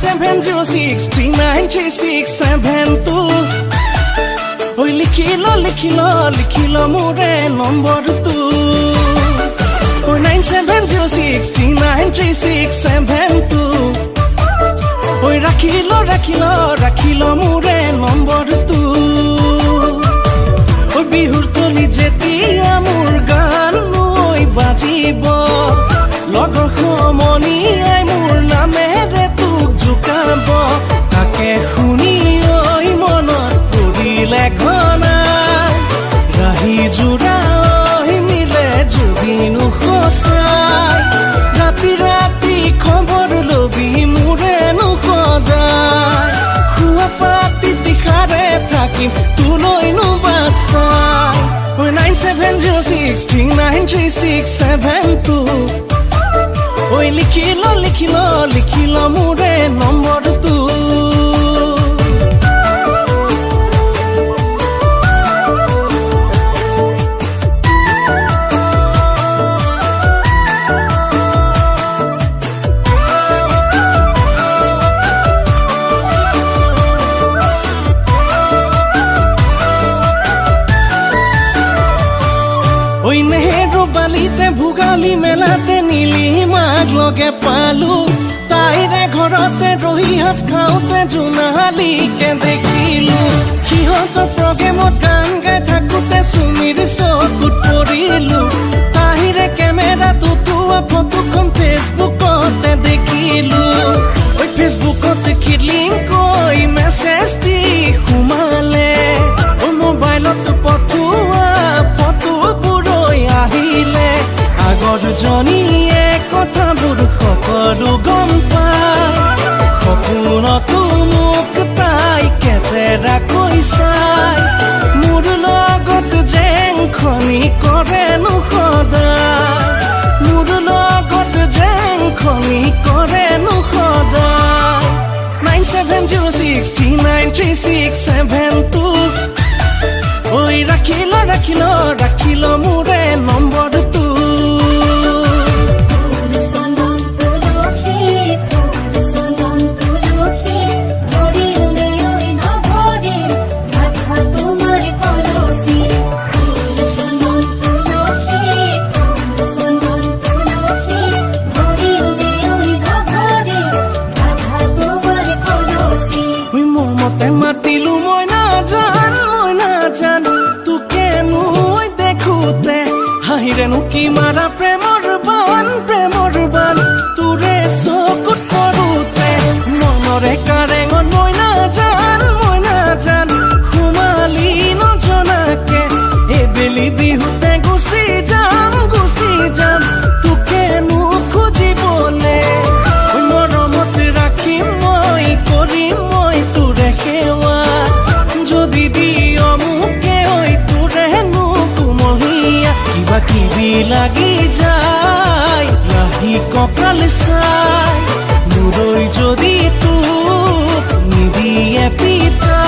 9706393672 ঐ লিখিল মোৰে নম্বৰটো ঐ 9706393672 ঐ ৰাখিল মোৰে নম্বৰটো ঐ বিহুৰ তলি যেতিয়া মোৰ গান ঐ বাজিব লগৰ সমনীয়াই মোৰ নামেৰে তোক জোকাব তাকে শুনি ঐ মনত পৰিলে ঘনা ৰাহি জোৰা ঐ মিলে যদিনো সঁচাই ৰাতি খবৰ লবি মোৰেনো সদায় শুৱা পাতি দিশাৰে থাকিম তোলৈনো বাট চাই ঐ 9706393672 ঐ লিখিল মোৰে নম্বৰটো ঐ নেহেৰু বালিতে ভোগালী মেলাতে নীলিমাক লগে পালো তাইৰে ঘৰতে ৰহি সাজ খাওঁতে জোনালীকে দেখিলো সিহঁতৰ প্ৰগ্ৰেমত গান গাই থাকোঁতে চুমিৰ চকুত পৰিলো তাইৰে কেমেৰাত উঠোৱা ফটোখন ফেচবুকতে দেখিলো ঐ ফেচবুকত দেখি লিংক ঐ মেছেজ দি সোমালে ঐ মোবাইলত পঠোৱা ফটোবোৰ আহিলে আগৰ জনীয়ে কথাবোৰ সকলো গম পায় সপোনতো মোক তাই কেতেৰা কৈছাই মোৰ লগত জেংখনি কৰেনো সদায় মোৰ লগত জেংখনি কৰেনো সদায় 9706393672 ঐ ৰাখিল মোৰে নম্বৰটো মাতিলো মই নাজান তোকেনো দেখোতে হাঁহিৰেনো কি মাৰা প্ৰেমৰ বান তোৰে চকুত পৰোতে মনৰে কাৰেঙত মই নাজান সোমালি নজনাকে এবেলি বিহুতে গুচি যাম তোকেনো খুজিবলে মৰমত ৰাখিম মই কৰিম মই তোৰে সেৱা যদি দিয় মোকে ঐ তোৰেনো কুমহীয়া কিবা কিবি লাগি যায় লাহি কপাল চাই মোৰৈ যদি তোক নিদিয়ে পিতা